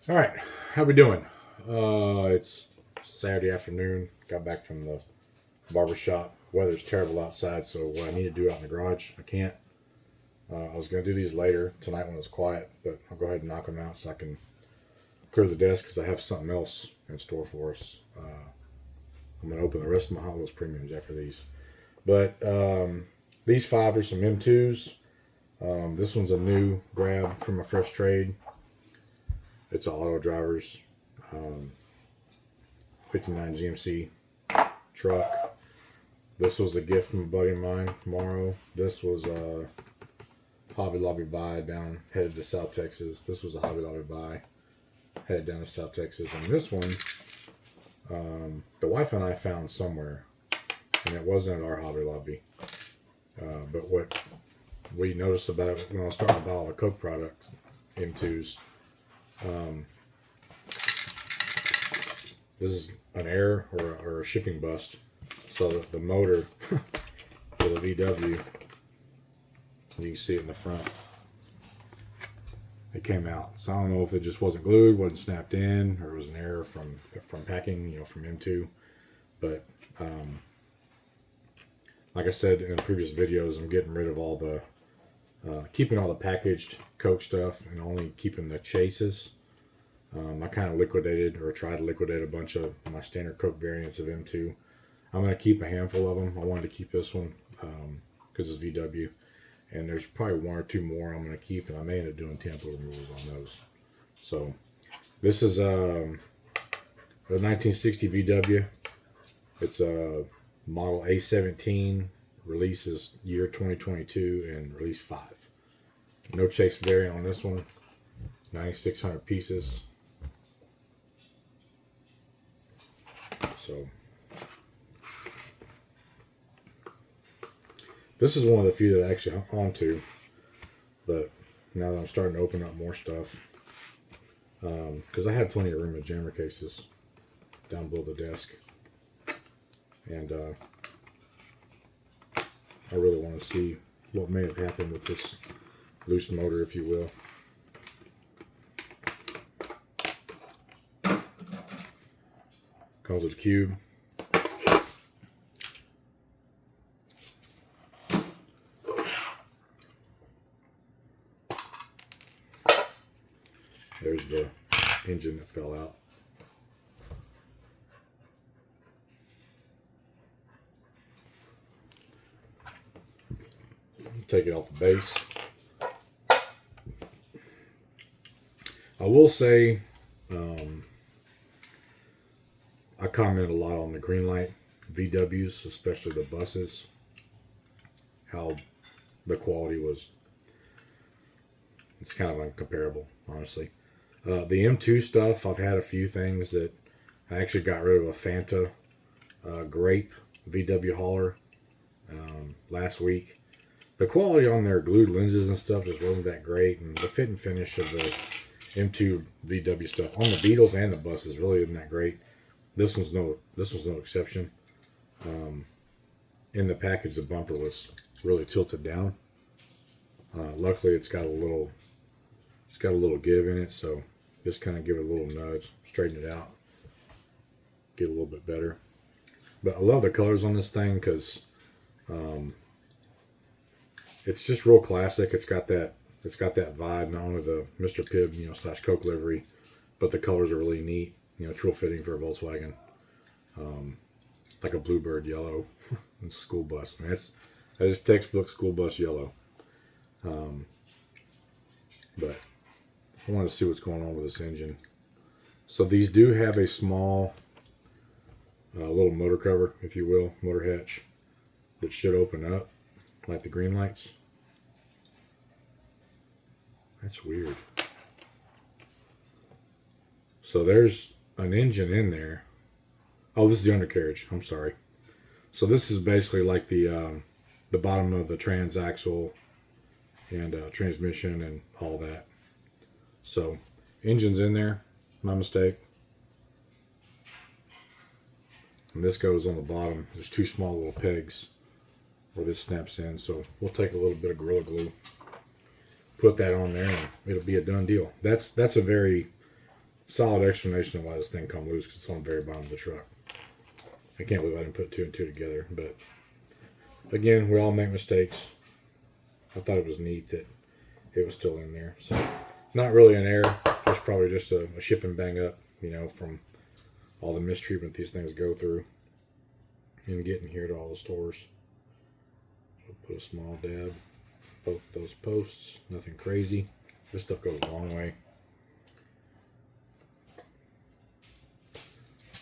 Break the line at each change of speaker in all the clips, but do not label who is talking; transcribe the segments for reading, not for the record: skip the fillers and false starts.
All right, how we doing? It's Saturday afternoon. Got back from the barber shop. Weather's terrible outside, so what I need to do out in the garage, I can't. I was gonna do these later tonight when it's quiet, but I'll go ahead and knock them out so I can clear the desk because I have something else in store for us. I'm gonna open the rest of my Hot Wheels premiums after these, but these five are some M2s. This one's a new grab from a fresh trade. It's an auto drivers, 59 GMC truck. This was a gift from a buddy of mine, Morrow. This was a Hobby Lobby buy down, headed to South Texas. This was a Hobby Lobby buy, headed down to South Texas. And this one, the wife and I found somewhere, and it wasn't at our Hobby Lobby. But what we noticed about it when I was starting to buy all the Coke products, M2s, this is an error or a shipping bust. So the motor for the VW, you can see it in the front. It came out. So I don't know if it just wasn't glued, wasn't snapped in, or it was an error from packing, from M2. But like I said in previous videos, I'm getting rid of all the keeping all the packaged Coke stuff and only keeping the chases. I kind of liquidated or tried to liquidate a bunch of my standard Coke variants of M2. I'm going to keep a handful of them. I wanted to keep this one because it's VW. And there's probably one or two more I'm going to keep, and I may end up doing tamper removals on those. So this is a 1960 VW. It's a model A17. Release is year 2022 and release 5. No chase variant on this one. 9,600 pieces. So this is one of the few that I actually hung on to, but now that I'm starting to open up more stuff, because I had plenty of room in jammer cases down below the desk, and I really want to see what may have happened with this loose motor, if you will. Comes with a cube. There's the engine that fell out. Take it off the base. I will say, I commented a lot on the Greenlight VWs, especially the buses, how the quality was, it's kind of uncomparable, honestly. The M2 stuff, I've had a few things that I actually got rid of a Fanta grape VW hauler last week. The quality on their glued lenses and stuff just wasn't that great, and the fit and finish of the M2 VW stuff on the Beetles and the buses really isn't that great. This one's no exception. In the package, the bumper was really tilted down. Luckily, it's got a little give in it, so just kind of give it a little nudge, straighten it out, get a little bit better. But I love the colors on this thing because it's just real classic. It's got that vibe, not only the Mr. Pibb, / Coke livery, but the colors are really neat. It's real fitting for a Volkswagen. Like a bluebird yellow and school bus. I mean, that is textbook school bus yellow. But I want to see what's going on with this engine. So these do have a small little motor cover, if you will, motor hatch, that should open up like the Greenlights. That's weird. So there's an engine in there. Oh, this is the undercarriage. I'm sorry. So this is basically like the bottom of the transaxle and transmission and all that. So engine's in there. My mistake. And this goes on the bottom. There's two small little pegs where this snaps in. So we'll take a little bit of Gorilla Glue, put that on there, and it'll be a done deal. That's a very solid explanation of why this thing come loose, because it's on the very bottom of the truck. I can't believe I didn't put two and two together, but again, we all make mistakes. I thought it was neat that it was still in there. So, not really an error. It's probably just a shipping bang up, you know, from all the mistreatment these things go through in getting here to all the stores. So put a small dab, both those posts, nothing crazy. This stuff goes a long way.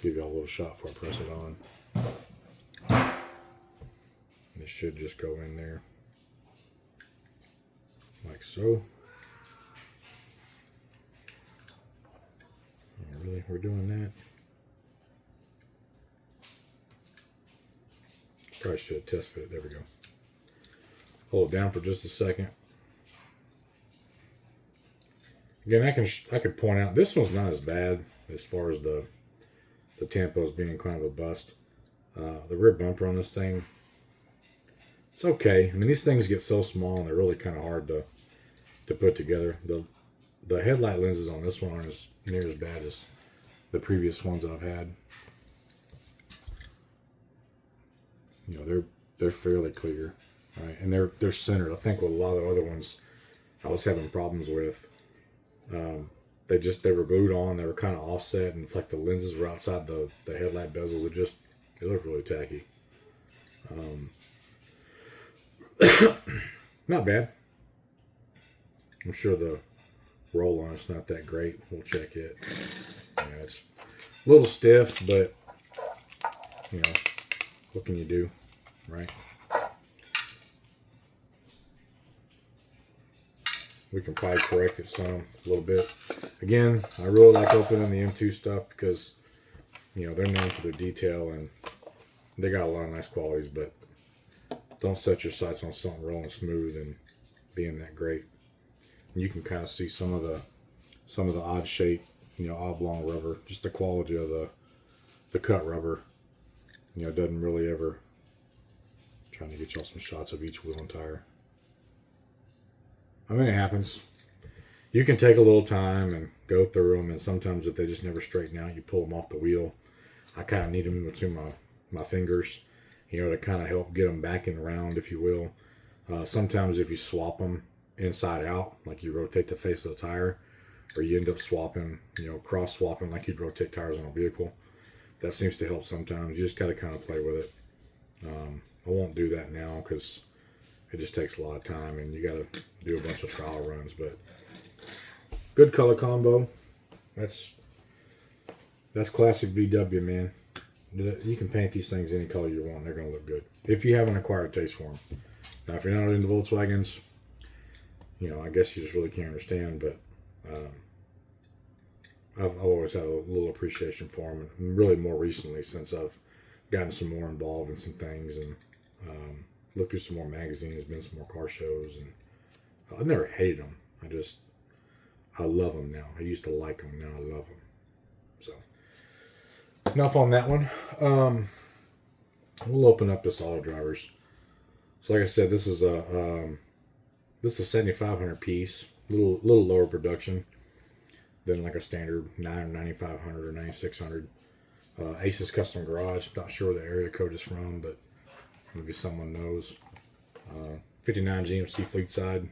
Give you all a little shot before I press it on. This should just go in there like so. Oh, really? We're doing that? Probably should have test fit it. There we go. Hold it down for just a second. Again, I could point out this one's not as bad as far as the tampos being kind of a bust. The rear bumper on this thing, it's okay. I mean, these things get so small and they're really kind of hard to put together. The headlight lenses on this one aren't as near as bad as the previous ones that I've had. You know, they're fairly clear, right? And they're centered. I think with a lot of the other ones I was having problems with, they were glued on. They were kind of offset, and it's like the lenses were outside the headlight bezels. It looked really tacky. Not bad. I'm sure the roll on it's not that great. We'll check it. Yeah, it's a little stiff, but you know, what can you do, right? We can probably correct it a little bit. Again, I really like opening the M2 stuff because, you know, they're known for their detail and they got a lot of nice qualities, but don't set your sights on something rolling smooth and being that great. And you can kind of see some of the odd shape, you know, oblong rubber, just the quality of the cut rubber, you know, doesn't really ever. Trying to get y'all some shots of each wheel and tire. I mean, it happens. You can take a little time and go through them, and sometimes if they just never straighten out, you pull them off the wheel. I kind of need them in between my fingers, you know, to kind of help get them back in round, if you will. Sometimes if you swap them inside out, like you rotate the face of the tire, or you end up swapping, you know, cross swapping like you'd rotate tires on a vehicle, that seems to help sometimes. You just got to kind of play with it. I won't do that now because it just takes a lot of time and you got to do a bunch of trial runs, but good color combo. That's classic VW, man. You can paint these things any color you want. They're going to look good if you have an acquired taste for them. Now, if you're not into Volkswagens, you know, I guess you just really can't understand, but I've always had a little appreciation for them, and really more recently since I've gotten some more involved in some things and looked through some more magazines, been some more car shows, and I've never hated them. I love them now. I used to like them, now I love them. So, enough on that one. We'll open up this Auto Drivers. So, like I said, this is a 7500 piece, little lower production than like a standard 9500 or 9600. Aces Custom Garage. Not sure where the area code is from, but maybe someone knows. 59 GMC Fleet Side.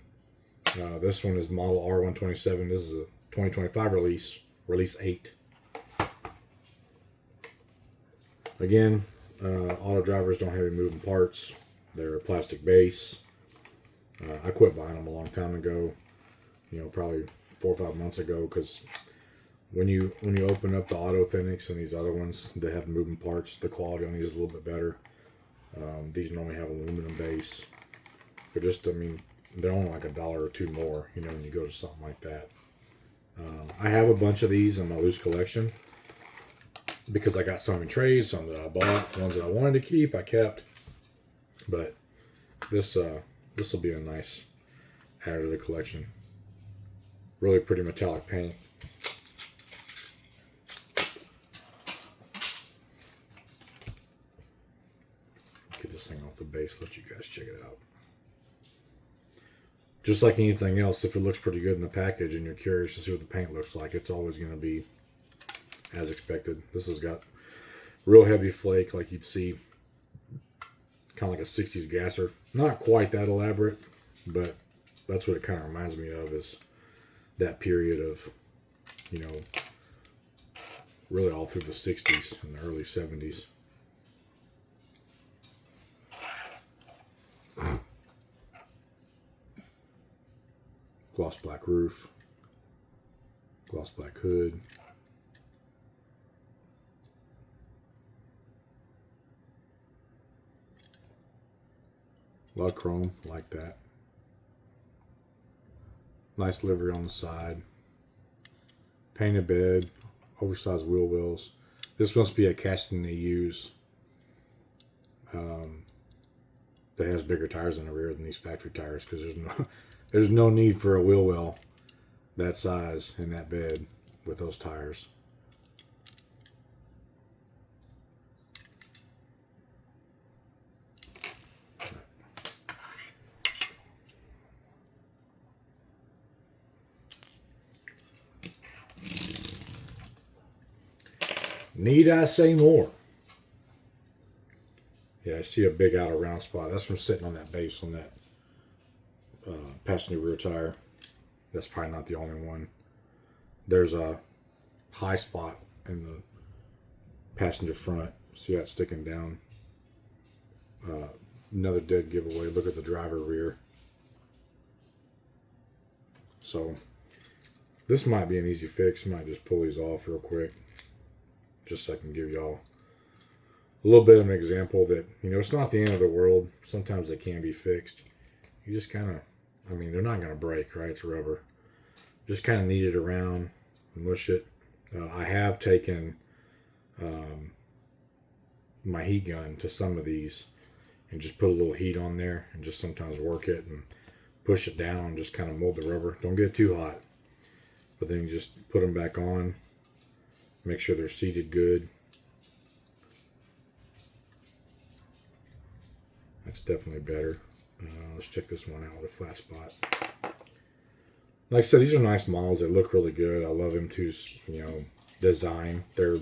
This one is model R127. This is a 2025 release 8. Again, Auto Drivers don't have any moving parts. They're a plastic base. I quit buying them a long time ago. You know, probably 4 or 5 months ago, because when you open up the Auto-Authentics and these other ones that have moving parts, the quality on these is a little bit better. These normally have aluminum base. They're just, I mean, they're only like $1 or $2 more, you know, when you go to something like that. I have a bunch of these in my loose collection because I got some in trays, some that I bought, ones that I wanted to keep, I kept. But this will be a nice add to the collection. Really pretty metallic paint. Get this thing off the base, let you guys check it out. Just like anything else, if it looks pretty good in the package and you're curious to see what the paint looks like, it's always going to be as expected. This has got real heavy flake like you'd see, kind of like a 60s gasser. Not quite that elaborate, but that's what it kind of reminds me of, is that period of, you know, really all through the 60s and the early 70s. Gloss black roof, gloss black hood. A lot of chrome, like that. Nice livery on the side. Painted bed, oversized wheel wells. This must be a casting they use that has bigger tires in the rear than these factory tires, because there's no need for a wheel well that size in that bed with those tires. Need I say more? Yeah, I see a big out of round spot. That's from sitting on that base on that passenger rear tire. That's probably not the only one. There's a high spot in the passenger front. See that sticking down? Another dead giveaway. Look at the driver rear. So this might be an easy fix. Might just pull these off real quick, just so I can give y'all a little bit of an example that, you know, it's not the end of the world. Sometimes they can be fixed. You just kind of, I mean, they're not going to break, right? It's rubber. Just kind of knead it around, mush it. I have taken my heat gun to some of these and just put a little heat on there and just sometimes work it and push it down and just kind of mold the rubber. Don't get too hot. But then you just put them back on. Make sure they're seated good. That's definitely better. Let's check this one out with a flat spot. Like I said, these are nice models. They look really good. I love M2's, you know, design. They're,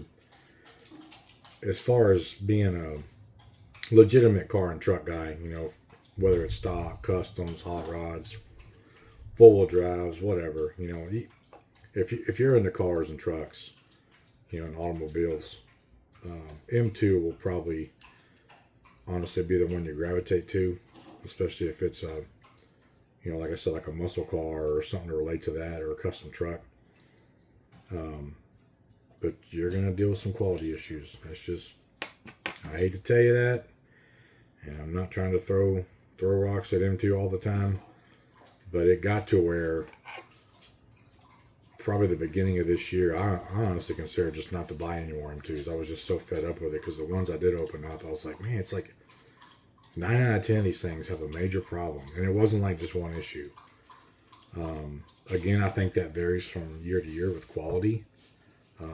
as far as being a legitimate car and truck guy, you know, whether it's stock, customs, hot rods, four-wheel drives, whatever, you know, if you're into cars and trucks, you know, and automobiles, M2 will probably honestly be the one you gravitate to, especially if it's a, you know, like I said, like a muscle car or something to relate to that, or a custom truck. But you're going to deal with some quality issues. That's just, I hate to tell you that, and I'm not trying to throw rocks at M2 all the time, but it got to where probably the beginning of this year, I honestly considered just not to buy any more M2s. I was just so fed up with it, because the ones I did open up, I was like, man, it's like 9 out of 10 of these things have a major problem. And it wasn't like just one issue. Again, I think that varies from year to year with quality.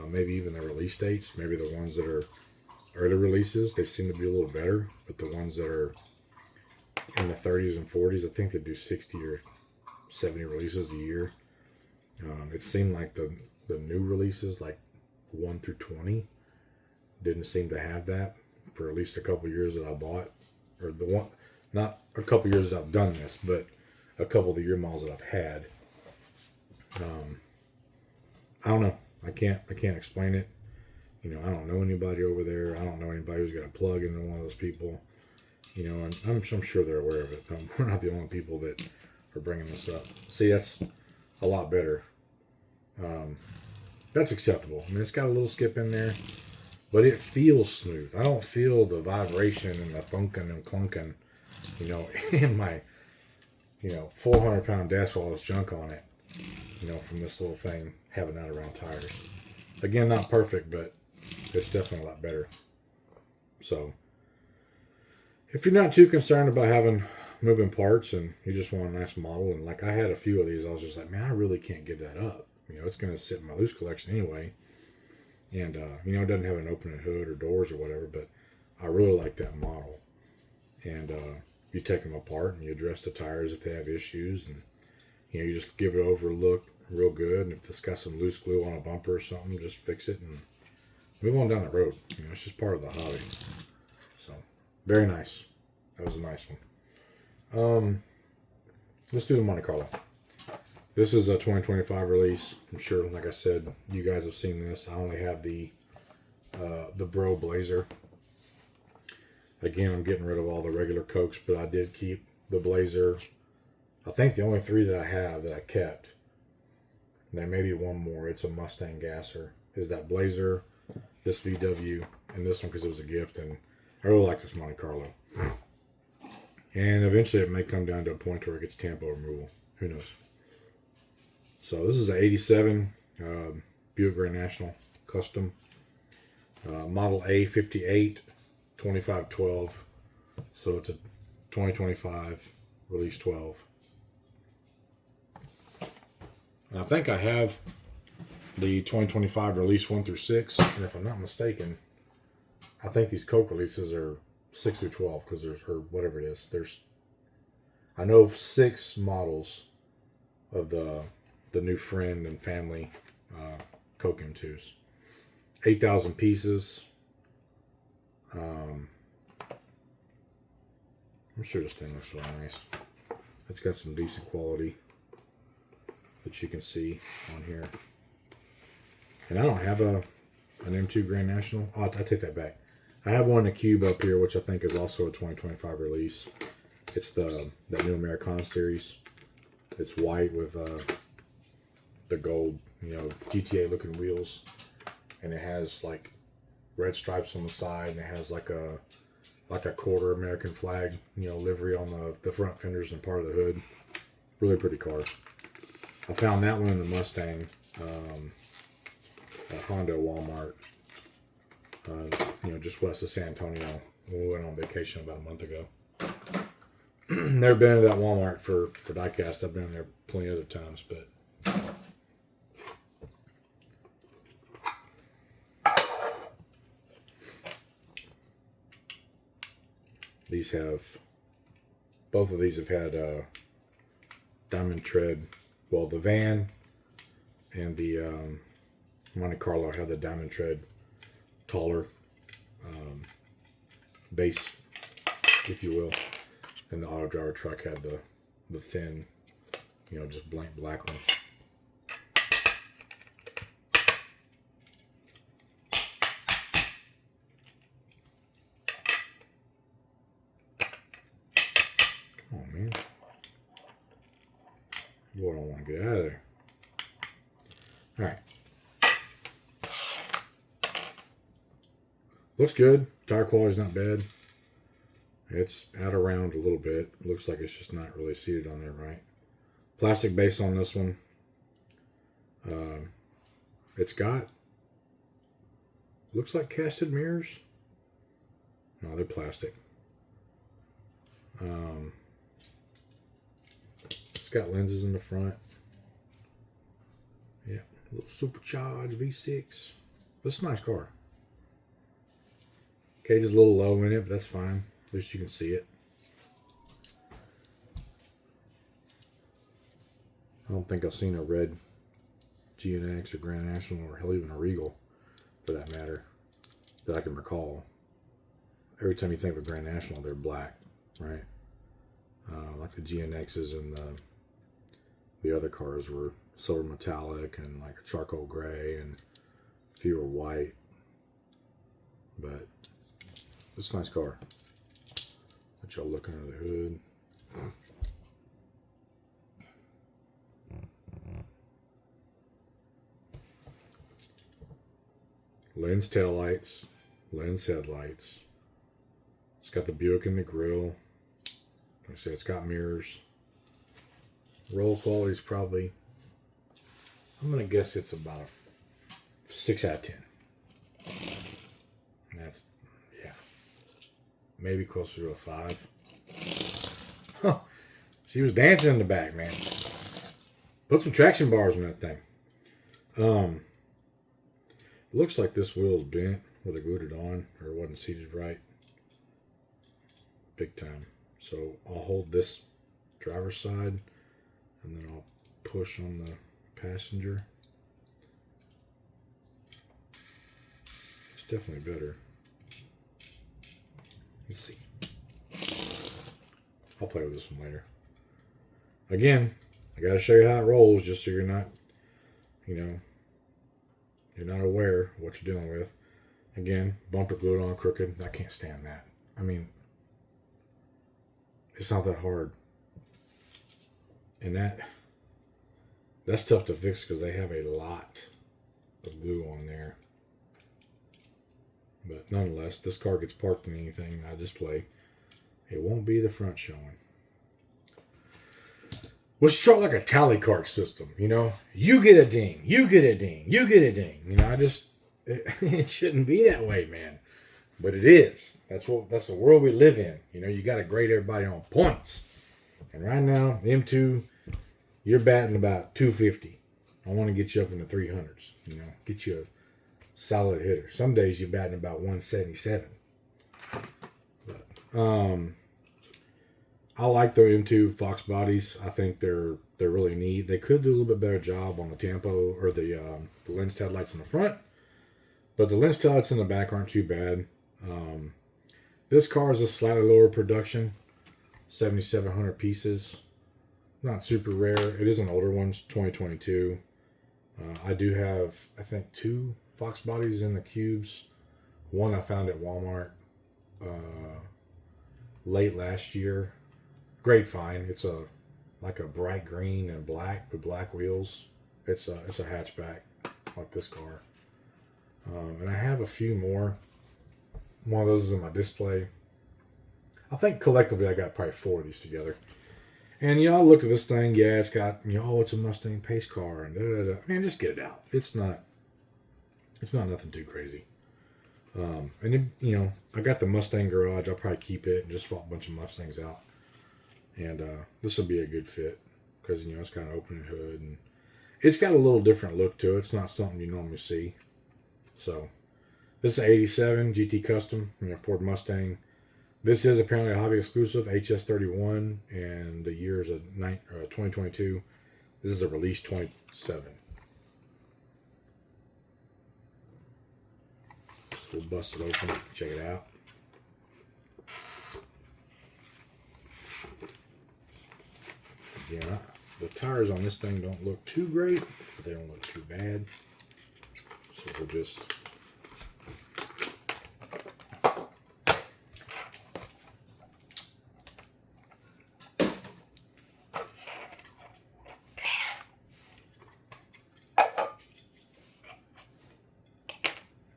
Maybe even the release dates. Maybe the ones that are early releases, they seem to be a little better. But the ones that are in the 30s and 40s, I think they do 60 or 70 releases a year. It seemed like the new releases, like 1 through 20, didn't seem to have that for at least a couple years that I bought. Or the one, not a couple years that I've done this, but a couple of the year models that I've had. I don't know. I can't explain it. You know, I don't know anybody over there. I don't know anybody who's got a plug into one of those people. You know, and I'm sure they're aware of it. We're not the only people that are bringing this up. See, that's a lot better. That's acceptable. I mean, it's got a little skip in there, but it feels smooth. I don't feel the vibration and the thunking and clunking, you know, in my, you know, 400-pound dash wall with junk on it, you know, from this little thing having out around tires. Again, not perfect, but it's definitely a lot better. So, if you're not too concerned about having moving parts and you just want a nice model, and like I had a few of these, I was just like, man, I really can't give that up. You know, it's going to sit in my loose collection anyway. And, you know, it doesn't have an opening hood or doors or whatever, but I really like that model. And you take them apart and you address the tires if they have issues. And, you know, you just give it over a look real good. And if it's got some loose glue on a bumper or something, just fix it. And move on down the road. You know, it's just part of the hobby. So, very nice. That was a nice one. Let's do the Monte Carlo. This is a 2025 release. I'm sure, like I said, you guys have seen this. I only have the Bro Blazer. Again, I'm getting rid of all the regular Cokes, but I did keep the Blazer. I think the only 3 that I have that I kept, there may be one more. It's a Mustang Gasser. Is that Blazer, this VW, and this one because it was a gift. And I really like this Monte Carlo. And eventually it may come down to a point where it gets tampo removal. Who knows? So this is an 87 Buick Grand National Custom. Model A58 2512. So it's a 2025 release 12. And I think I have the 2025 release 1 through 6. And if I'm not mistaken, I think these Coke releases are 6 through 12 because there's, or whatever it is. I know of 6 models of the new friend and family Coke M2s. 8,000 pieces. I'm sure this thing looks really nice. It's got some decent quality that you can see on here. And I don't have an M2 Grand National. Oh, I take that back. I have one in a cube up here, which I think is also a 2025 release. It's that new Americana series. It's white with the gold, GTA looking wheels, and it has like red stripes on the side, and it has like a quarter American flag, livery on the front fenders and part of the hood. Really pretty car. I found that one in the Mustang at Honda Walmart, just west of San Antonio. We went on vacation about a month ago. Never been to that Walmart for diecast. I've been in there plenty of other times, but both of these have had diamond tread. Well, the van and the Monte Carlo had the diamond tread taller base, if you will. And the auto driver truck had the thin, just blank black one. Come on, man. Boy, I don't want to get out of there. All right. Looks good. Tire quality's not bad. It's out around a little bit. Looks like it's just not really seated on there right. Plastic base on this one. It's got, looks like casted mirrors. No, they're plastic. It's got lenses in the front. Yeah, a little supercharged V6. This is a nice car. Cage is a little low in it, but that's fine. At least you can see it. I don't think I've seen a red GNX or Grand National, or hell, even a Regal, for that matter, that I can recall. Every time you think of a Grand National, they're black, right? Like the GNXs and the other cars were silver metallic and like a charcoal gray, and a few were white. But it's a nice car. Let y'all look under the hood. Lens taillights, lens headlights. It's got the Buick in the grill. Like I said, it's got mirrors. Roll quality is probably, I'm going to guess it's about a 6 out of 10. And that's, yeah, maybe closer to a 5. Huh. She was dancing in the back, man. Put some traction bars on that thing. It looks like this wheel is bent where they glued it on, or it wasn't seated right. Big time. So I'll hold this driver's side, and then I'll push on the passenger. definitely better. Let's see. I'll play with this one later. Again, I got to show you how it rolls just so you're not, you're not aware of what you're dealing with. Again, bumper glued on crooked. I can't stand that. I mean, it's not that hard. And that's tough to fix because they have a lot of glue on there. But nonetheless, this car gets parked in anything I display. It won't be the front showing. We'll start like a tally cart system, You get a ding, you get a ding, you get a ding. It shouldn't be that way, man. But it is. That's the world we live in. You got to grade everybody on points. And right now, M2, you're batting about 250. I want to get you up in the 300s. Get you a solid hitter. Some days you're batting about 177. But, I like the M2 Fox bodies. I think they're really neat. They could do a little bit better job on the Tampo or the lens taillights in the front, but the lens taillights in the back aren't too bad. This car is a slightly lower production, 7,700 pieces. Not super rare. It is an older one, 2022. I do have, I think, 2 Fox bodies in the cubes. One I found at Walmart late last year. Great find. It's like a bright green and black with black wheels. It's a hatchback like this car. And I have a few more. One of those is in my display. I think collectively I got probably 4 of these together. And I looked at this thing. Yeah, it's got it's a Mustang pace car and man, just get it out. It's not nothing too crazy. And then, I got the Mustang garage. I'll probably keep it and just swap a bunch of Mustangs out. And this will be a good fit because it's got an open hood and it's got a little different look to it. It's not something you normally see. So this is an 87 GT Custom, Ford Mustang. This is apparently a hobby exclusive, HS31, and the year is 2022. This is a release 27. So we'll bust it open, check it out. Yeah, the tires on this thing don't look too great, but they don't look too bad. So we'll just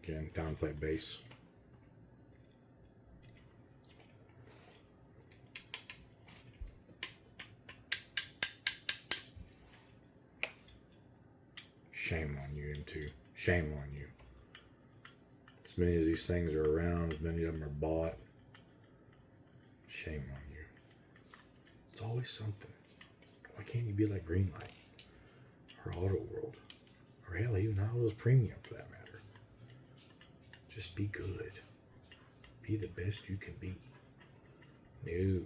again downplate base. Shame on you, M2. Shame on you. As many as these things are around, as many of them are bought. Shame on you. It's always something. Why can't you be like Greenlight? Or Auto World? Or hell, even Auto's Premium for that matter. Just be good. Be the best you can be. No.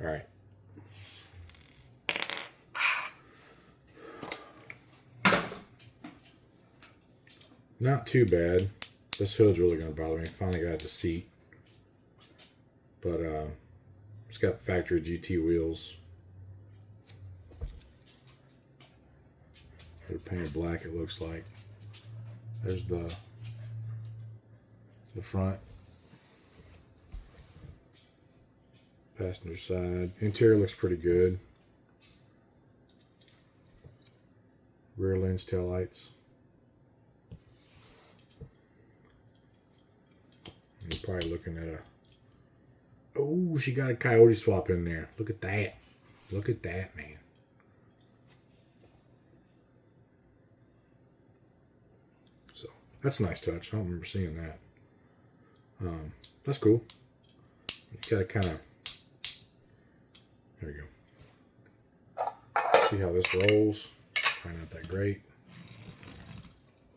Alright. Not too bad. This hood's really going to bother me. Finally got the seat. But it's got factory GT wheels. They're painted black, it looks like. There's the front. Passenger side. Interior looks pretty good. Rear lens taillights. You're probably looking at oh, she got a coyote swap in there. Look at that. Look at that, man. So, that's a nice touch. I don't remember seeing that. That's cool. You gotta kind of, there we go. See how this rolls. Probably not that great.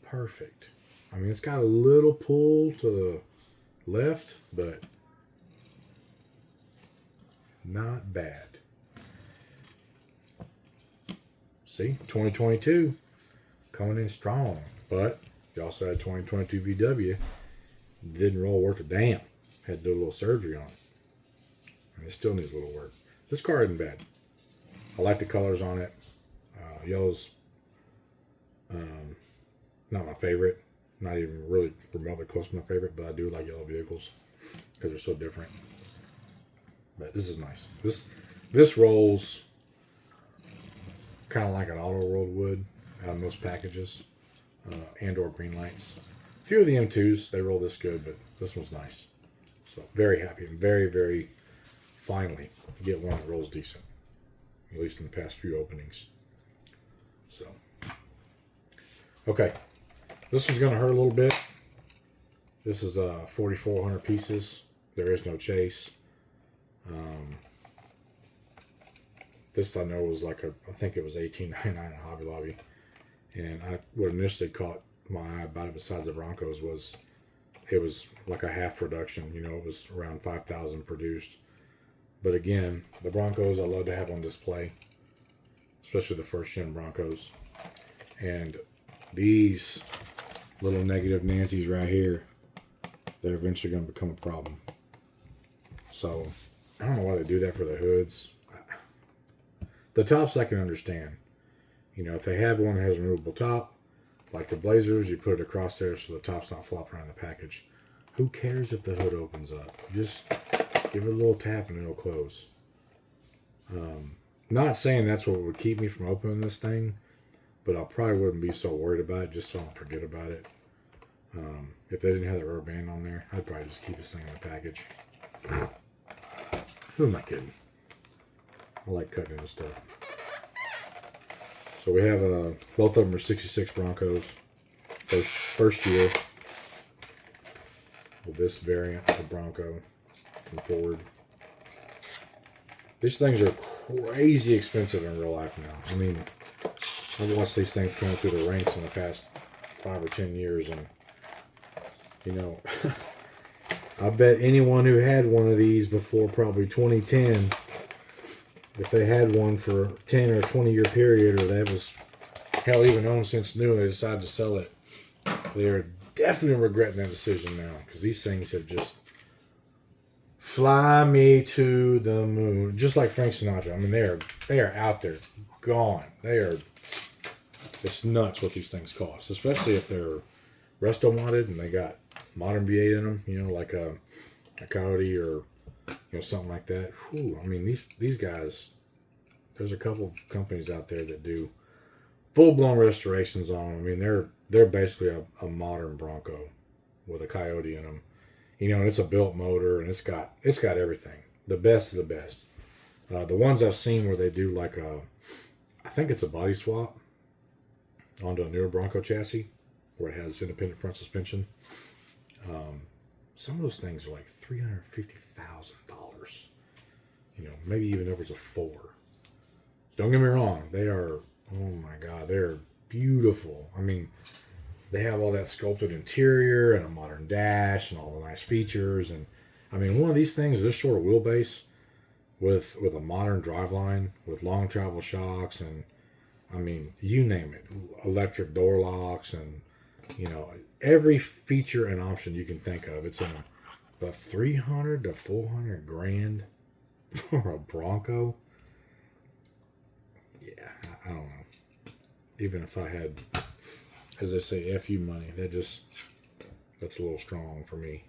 Perfect. I mean, it's got a little pull to the left, but not bad. See, 2022 coming in strong, but You also had 2022 VW. Didn't roll worth a damn. Had to do a little surgery on it. And it still needs a little work. This car isn't bad. I like the colors on it. Yellow's not my favorite. Not even really remotely close to my favorite, but I do like yellow vehicles because they're so different. But this is nice. This rolls kind of like an Auto World would out of most packages and or green lights. A few of the M2s, they roll this good, but this one's nice. So very happy and very, very finally get one that rolls decent. At least in the past few openings. So, okay. This one's going to hurt a little bit. This is 4,400 pieces. There is no chase. This I know was like I think it was $18.99 at Hobby Lobby. And what initially caught my eye about it, besides the Broncos, was it was like a half production. You know, it was around 5,000 produced. But again, the Broncos I love to have on display, especially the first gen Broncos. And these little negative Nancys right here, they're eventually going to become a problem. So I don't know why they do that for the hoods. The tops I can understand. You know, if they have one that has a removable top, like the Blazers, you put it across there so the top's not flopping around the package. Who cares if the hood opens up? Just give it a little tap and it'll close. Not saying that's what would keep me from opening this thing, but I probably wouldn't be so worried about it just so I don't forget about it. If they didn't have the rubber band on there, I'd probably just keep this thing in the package. Who am I kidding? I like cutting into stuff. So we have both of them are 66 Broncos. First year. With this variant of Bronco from Ford. These things are crazy expensive in real life now. I mean, I've watched these things going through the ranks in the past 5 or 10 years, and you know, I bet anyone who had one of these before probably 2010, if they had one for 10 or 20 year period, or that was hell even owned since new, and they decided to sell it, they're definitely regretting that decision now, because these things have just fly me to the moon, just like Frank Sinatra. I mean, they are out there, gone. It's nuts what these things cost, especially if they're resto modded and they got modern V8 in them. You know, like a Coyote or something like that. Whew, I mean, these guys. There's a couple of companies out there that do full blown restorations on them. I mean, they're basically a modern Bronco with a Coyote in them. You know, and it's a built motor, and it's got everything. The best of the best. The ones I've seen where they do like I think it's a body swap onto a newer Bronco chassis, where it has independent front suspension. Some of those things are like $350,000. You know, maybe even upwards of $4. Don't get me wrong, they are. Oh my God, they're beautiful. I mean, they have all that sculpted interior and a modern dash and all the nice features. And I mean, one of these things, this short wheelbase with a modern driveline with long travel shocks, and I mean, you name it, electric door locks, and every feature and option you can think of. It's in a 300 to 400 grand for a Bronco. Yeah, I don't know. Even if I had, as I say, FU money, that's a little strong for me.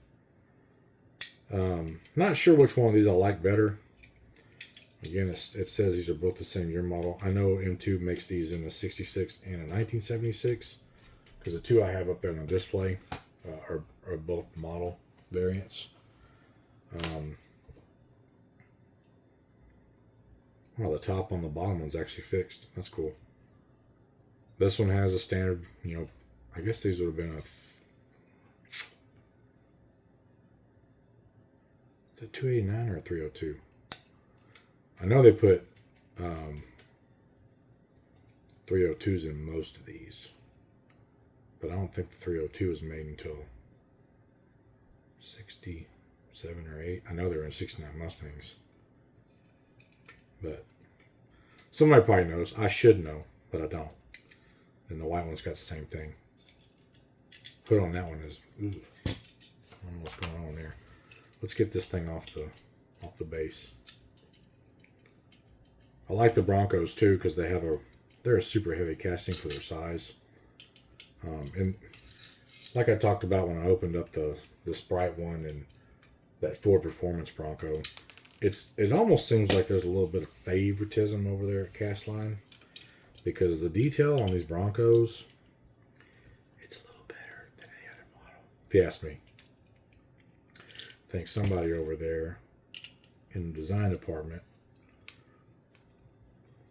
Not sure which one of these I like better. Again, it says these are both the same year model. I know M2 makes these in a 66 and a 1976, because the two I have up there on the display are both model variants. Well, the top on the bottom one's actually fixed. That's cool. This one has a standard, I guess these would have been is it 289 or 302? I know they put 302s in most of these, but I don't think the 302 was made until 67 or 8. I know they were in 69 Mustangs. But somebody probably knows. I should know, but I don't. And the white one's got the same thing. hood on that one is, ooh, I don't know what's going on there. Let's get this thing off the base. I like the Broncos too because they're a super heavy casting for their size. And like I talked about when I opened up the Sprite one and that Ford Performance Bronco, it almost seems like there's a little bit of favoritism over there at Castline because the detail on these Broncos, it's a little better than any other model. If you ask me. I think somebody over there in the design department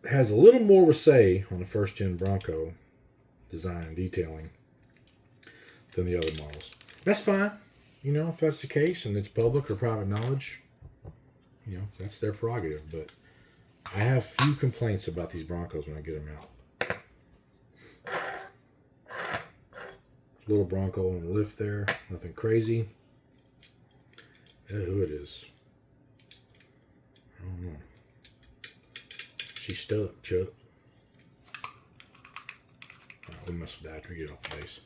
has a little more of a say on the first gen Bronco design and detailing than the other models. That's fine. You know, if that's the case and it's public or private knowledge, you know, that's their prerogative. But I have few complaints about these Broncos when I get them out. Little Bronco on the lift there. Nothing crazy. Yeah, who it is. I don't know. She's stuck, Chuck. We'll mess with that after we get off the base.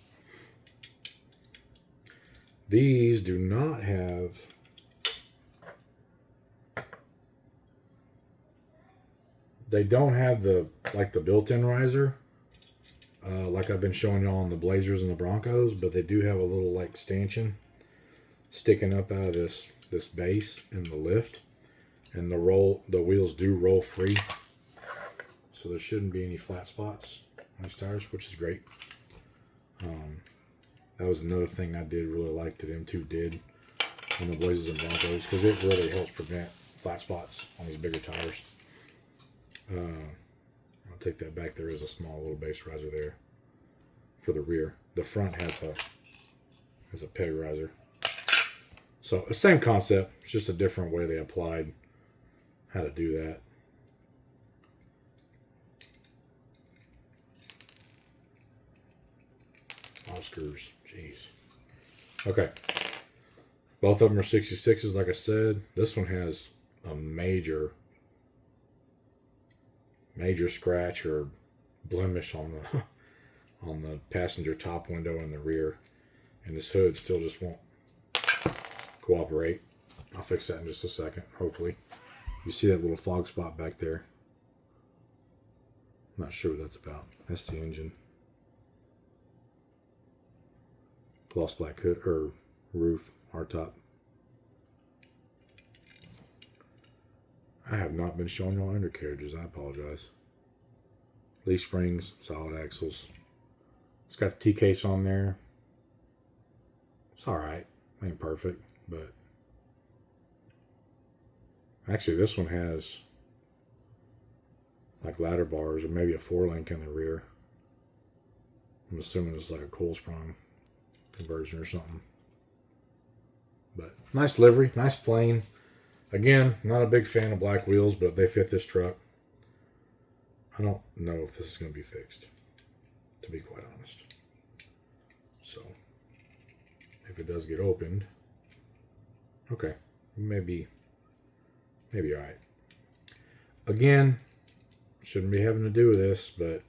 These do not have they don't have the built-in riser like I've been showing y'all on the Blazers and the Broncos, but they do have a little like stanchion sticking up out of this base in the lift, and the wheels do roll free, so there shouldn't be any flat spots on these tires, which is great. That was another thing I did really like that M2 did on the Blazers and Broncos, because it really helps prevent flat spots on these bigger tires. I'll take that back. There is a small little base riser there for the rear. The front has a peg riser. So the same concept, it's just a different way they applied how to do that. All screws, jeez. Okay, both of them are 66s, like I said. This one has a major scratch or blemish on the passenger top window in the rear, and this hood still just won't cooperate. I'll fix that in just a second, hopefully. You see that little fog spot back there? I'm not sure what that's about. That's the engine. Gloss black hood or roof, hardtop. I have not been showing y'all undercarriages. I apologize. Leaf springs, solid axles. It's got the T-case on there. It's alright. Ain't perfect, but actually this one has like ladder bars or maybe a 4-link in the rear. I'm assuming it's like a coil sprung conversion or something. But nice livery, nice plane. Again, not a big fan of black wheels, but they fit this truck. I don't know if this is going to be fixed, to be quite honest. So, if it does get opened, okay, maybe alright. Again, shouldn't be having to do with this, but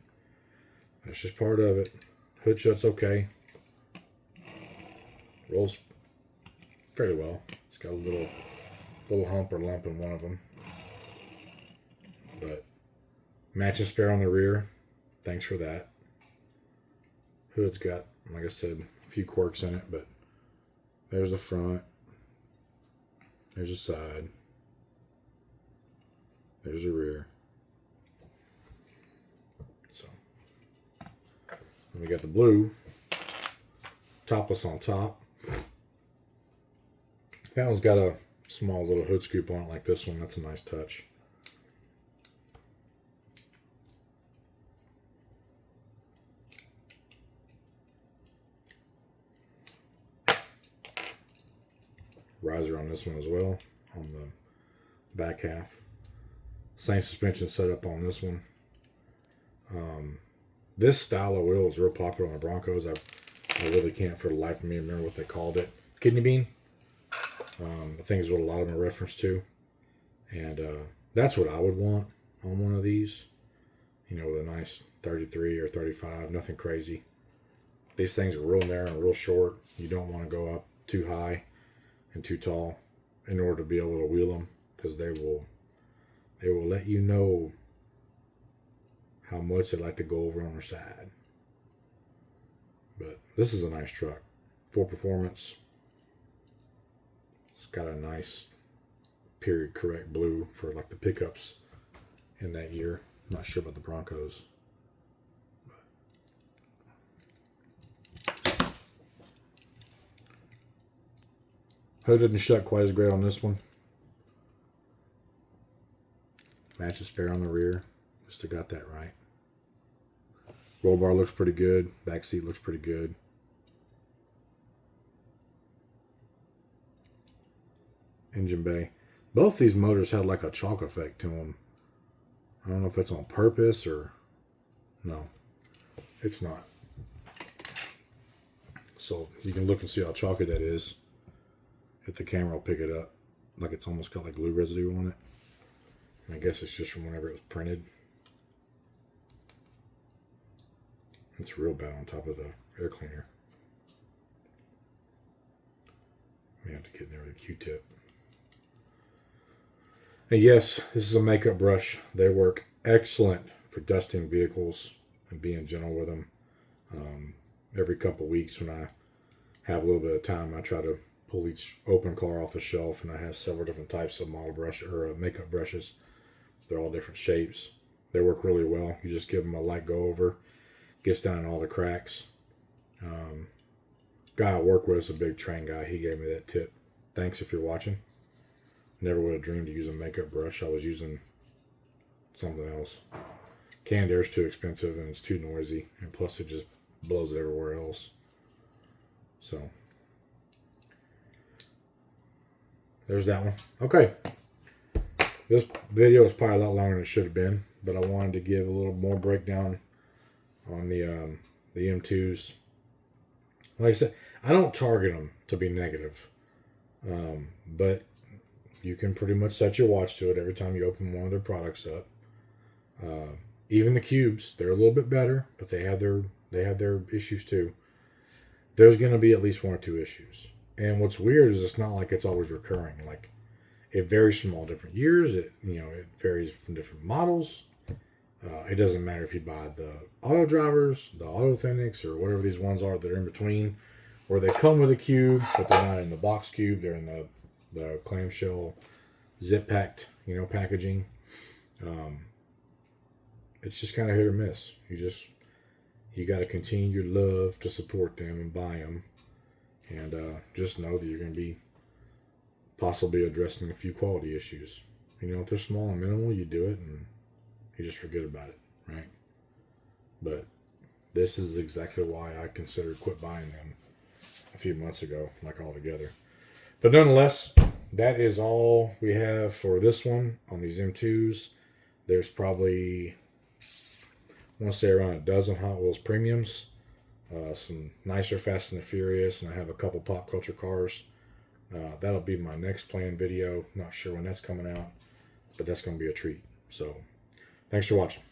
that's just part of it. Hood shuts okay. Rolls fairly well. It's got a little hump or lump in one of them. But matching spare on the rear. Thanks for that. Hood's got, like I said, a few quirks in it, but there's the front. There's the side. There's the rear. So, and we got the blue topless on top. That one's got a small little hood scoop on it like this one. That's a nice touch. Riser on this one as well, on the back half. Same suspension setup on this one. This style of wheel is real popular on the Broncos. I really can't for the life of me remember what they called it. Kidney bean, I think is what a lot of them are referenced to. And that's what I would want on one of these. You know, with a nice 33 or 35, nothing crazy. These things are real narrow and real short. You don't want to go up too high and too tall in order to be able to wheel them, because they will let you know how much they like to go over on their side. But this is a nice truck. Full performance. It's got a nice period correct blue for like the pickups in that year. I'm not sure about the Broncos. Hood didn't shut quite as great on this one. Matches fair on the rear. Just got that right. Roll bar looks pretty good. Back seat looks pretty good. Engine bay. Both these motors had like a chalk effect to them. I don't know if it's on purpose or... No, it's not. So you can look and see how chalky that is. If the camera will pick it up. Like it's almost got like glue residue on it. And I guess it's just from whenever it was printed. It's real bad on top of the air cleaner. May have to get in there with a Q-tip. And yes, this is a makeup brush. They work excellent for dusting vehicles and being gentle with them. Every couple weeks when I have a little bit of time, I try to pull each open car off the shelf, and I have several different types of model brush or makeup brushes. They're all different shapes. They work really well. You just give them a light go over. Gets down in all the cracks. Guy I work with is a big train guy. He gave me that tip. Thanks if you're watching. Never would have dreamed to use a makeup brush. I was using something else. Canned air is too expensive and it's too noisy. And plus it just blows it everywhere else. So, there's that one. Okay. This video is probably a lot longer than it should have been. But I wanted to give a little more breakdown on the M2s. Like I said, I don't target them to be negative. But you can pretty much set your watch to it every time you open one of their products up. Even the cubes, they're a little bit better, but they have their issues too. There's going to be at least one or two issues. And what's weird is it's not like it's always recurring. Like it varies from all different years. It varies from different models. It doesn't matter if you buy the auto drivers, the Authentics, or whatever these ones are that are in between, where they come with a cube, but they're not in the box cube. They're in the clamshell zip packed, packaging. It's just kind of hit or miss. You got to continue your love to support them and buy them, and just know that you're going to be possibly addressing a few quality issues. If they're small and minimal, you do it and you just forget about it, right? But this is exactly why I considered quit buying them a few months ago, like altogether. But nonetheless, that is all we have for this one on these M2s. There's probably, I want to say around a dozen Hot Wheels premiums, some nicer Fast and the Furious, and I have a couple pop culture cars. That'll be my next planned video. Not sure when that's coming out, but that's going to be a treat. So, thanks for watching.